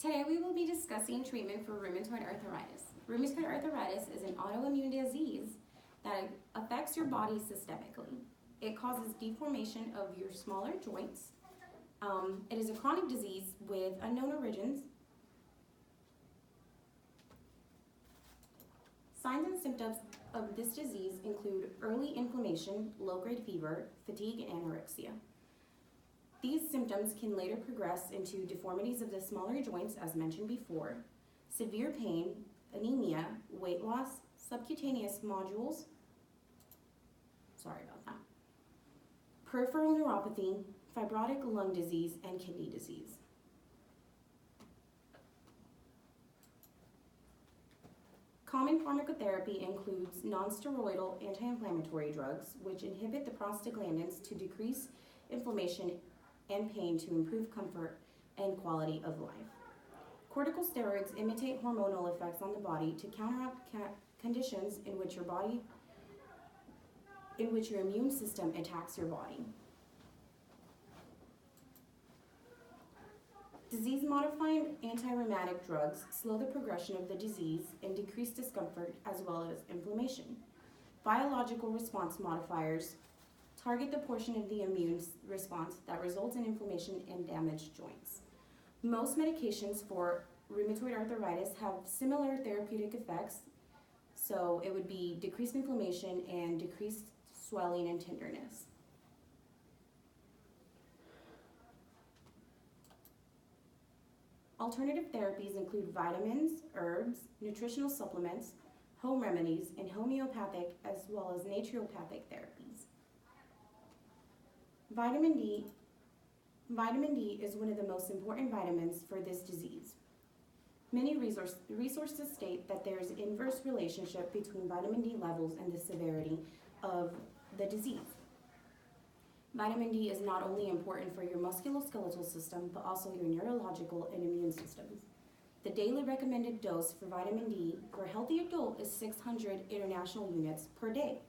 Today we will be discussing treatment for rheumatoid arthritis. Rheumatoid arthritis is an autoimmune disease that affects your body systemically. It causes deformation of your smaller joints. It is a chronic disease with unknown origins. Signs and symptoms of this disease include early inflammation, low-grade fever, fatigue, and anorexia. These symptoms can later progress into deformities of the smaller joints, as mentioned before, severe pain, anemia, weight loss, subcutaneous nodules, peripheral neuropathy, fibrotic lung disease, and kidney disease. Common pharmacotherapy includes non-steroidal anti-inflammatory drugs, which inhibit the prostaglandins to decrease inflammation and pain to improve comfort and quality of life. Corticosteroids imitate hormonal effects on the body to counteract conditions in which your immune system attacks your body. Disease-modifying anti-rheumatic drugs slow the progression of the disease and decrease discomfort as well as inflammation. Biological response modifiers target the portion of the immune response that results in inflammation and damaged joints. Most medications for rheumatoid arthritis have similar therapeutic effects, so it would be decreased inflammation and decreased swelling and tenderness. Alternative therapies include vitamins, herbs, nutritional supplements, home remedies, and homeopathic as well as naturopathic therapies. Vitamin D is one of the most important vitamins for this disease. Many resources state that there is an inverse relationship between vitamin D levels and the severity of the disease. Vitamin D is not only important for your musculoskeletal system, but also your neurological and immune systems. The daily recommended dose for vitamin D for a healthy adult is 600 international units per day.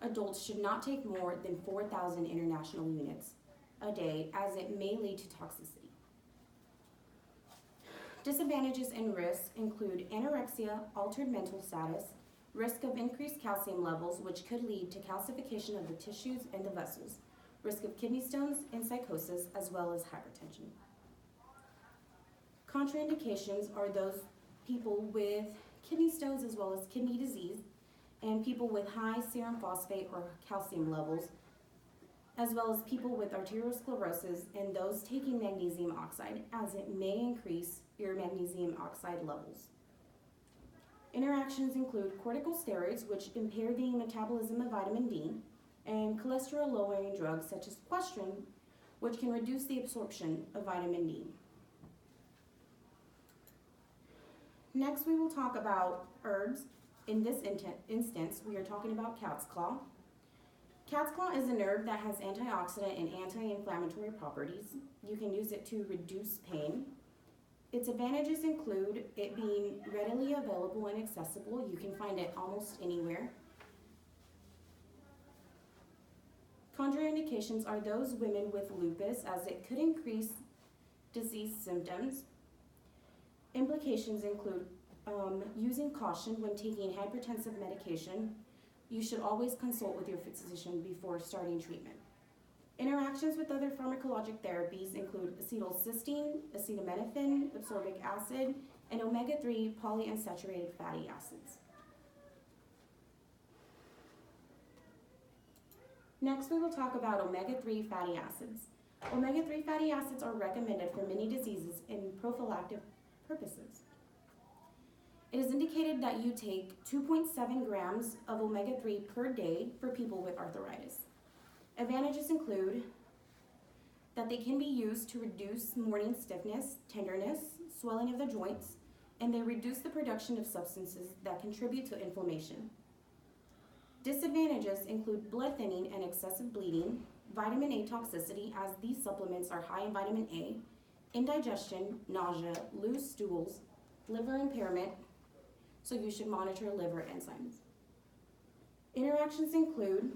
Adults should not take more than 4,000 international units a day, as it may lead to toxicity. Disadvantages and risks include anorexia, altered mental status, risk of increased calcium levels, which could lead to calcification of the tissues and the vessels, risk of kidney stones and psychosis, as well as hypertension. Contraindications are those people with kidney stones as well as kidney disease, and people with high serum phosphate or calcium levels, as well as people with arteriosclerosis and those taking magnesium oxide, as it may increase your magnesium oxide levels. Interactions include corticosteroids, which impair the metabolism of vitamin D, and cholesterol-lowering drugs such as questrin, which can reduce the absorption of vitamin D. Next, we will talk about herbs. In this instance, we are talking about cat's claw. Cat's claw is an herb that has antioxidant and anti-inflammatory properties. You can use it to reduce pain. Its advantages include it being readily available and accessible. You can find it almost anywhere. Contraindications are those women with lupus, as it could increase disease symptoms. Implications include using caution when taking hypertensive medication. You should always consult with your physician before starting treatment. Interactions with other pharmacologic therapies include acetylcysteine, acetaminophen, ascorbic acid, and omega-3 polyunsaturated fatty acids. Next, we will talk about omega-3 fatty acids. Omega-3 fatty acids are recommended for many diseases and prophylactic purposes. It is indicated that you take 2.7 grams of omega-3 per day for people with arthritis. Advantages include that they can be used to reduce morning stiffness, tenderness, swelling of the joints, and they reduce the production of substances that contribute to inflammation. Disadvantages include blood thinning and excessive bleeding, vitamin A toxicity, as these supplements are high in vitamin A, indigestion, nausea, loose stools, liver impairment, so you should monitor liver enzymes. Interactions include,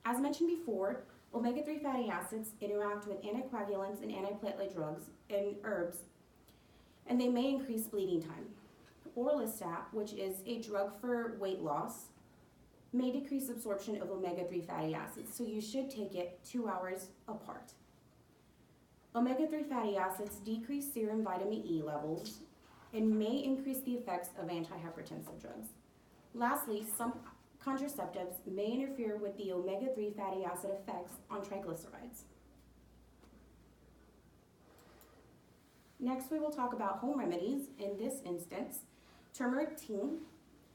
as mentioned before, omega-3 fatty acids interact with anticoagulants and antiplatelet drugs and herbs and they may increase bleeding time. Orlistat, which is a drug for weight loss, may decrease absorption of omega-3 fatty acids, so you should take it 2 hours apart. Omega-3 fatty acids decrease serum vitamin E levels and may increase the effects of antihypertensive drugs. Lastly, some contraceptives may interfere with the omega-3 fatty acid effects on triglycerides. Next, we will talk about home remedies. In this instance, turmeric tea.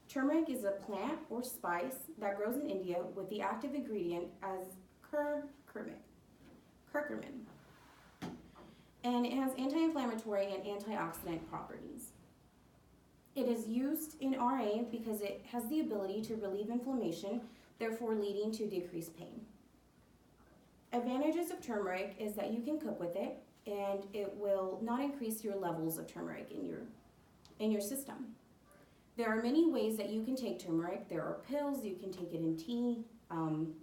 Turmeric is a plant or spice that grows in India with the active ingredient as curcumin. And it has anti-inflammatory and antioxidant properties. It is used in RA because it has the ability to relieve inflammation, therefore leading to decreased pain. Advantages of turmeric is that you can cook with it and it will not increase your levels of turmeric in your system. There are many ways that you can take turmeric. There are pills, you can take it in tea, and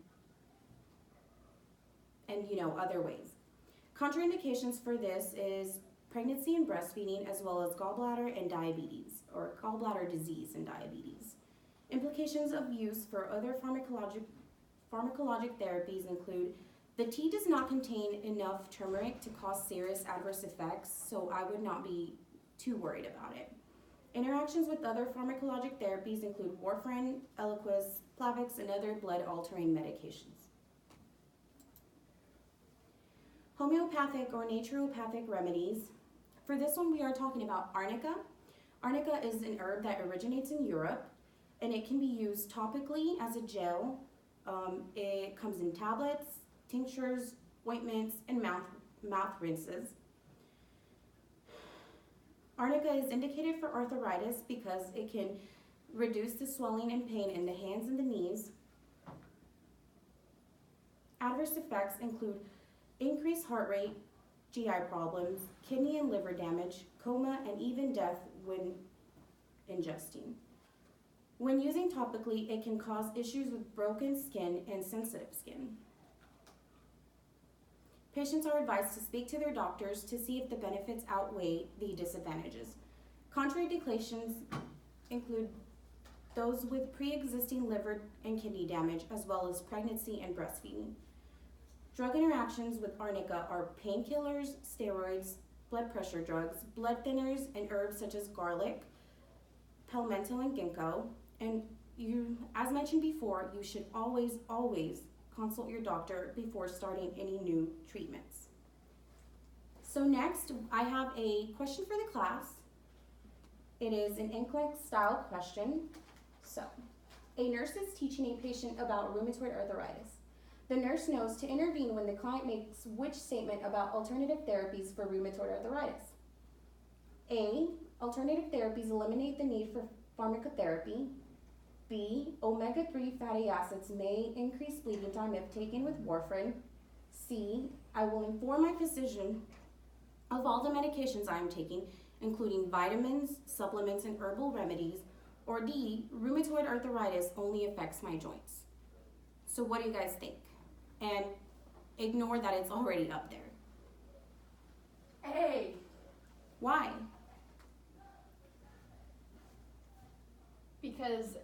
other ways. Contraindications for this is pregnancy and breastfeeding, as well as gallbladder and diabetes, or gallbladder disease and diabetes. Implications of use for other pharmacologic therapies include the tea does not contain enough turmeric to cause serious adverse effects, so I would not be too worried about it. Interactions with other pharmacologic therapies include warfarin, Eliquis, Plavix, and other blood-altering medications. Homeopathic or naturopathic remedies. For this one, we are talking about arnica. Arnica is an herb that originates in Europe, and it can be used topically as a gel. It comes in tablets, tinctures, ointments, and mouth rinses. Arnica is indicated for arthritis because it can reduce the swelling and pain in the hands and the knees. Adverse effects include increased heart rate, GI problems, kidney and liver damage, coma, and even death when ingesting. When using topically, it can cause issues with broken skin and sensitive skin. Patients are advised to speak to their doctors to see if the benefits outweigh the disadvantages. Contraindications include those with pre-existing liver and kidney damage, as well as pregnancy and breastfeeding. Drug interactions with arnica are painkillers, steroids, blood pressure drugs, blood thinners, and herbs such as garlic, palmetto, and ginkgo. And as mentioned before, you should always consult your doctor before starting any new treatments. So next, I have a question for the class. It is an NCLEX style question. So, a nurse is teaching a patient about rheumatoid arthritis. The nurse knows to intervene when the client makes which statement about alternative therapies for rheumatoid arthritis? A, alternative therapies eliminate the need for pharmacotherapy. B, omega-3 fatty acids may increase bleeding time if taken with warfarin. C, I will inform my physician of all the medications I am taking, including vitamins, supplements, and herbal remedies. Or D, rheumatoid arthritis only affects my joints. So what do you guys think? And ignore that it's already up there. A. Why? Because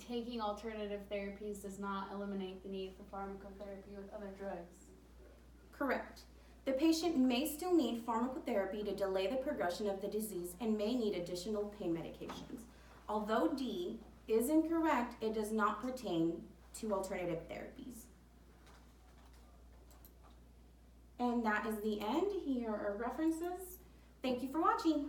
taking alternative therapies does not eliminate the need for pharmacotherapy with other drugs. Correct. The patient may still need pharmacotherapy to delay the progression of the disease and may need additional pain medications. Although D is incorrect, it does not pertain to alternative therapies. And that is the end. Here are references. Thank you for watching.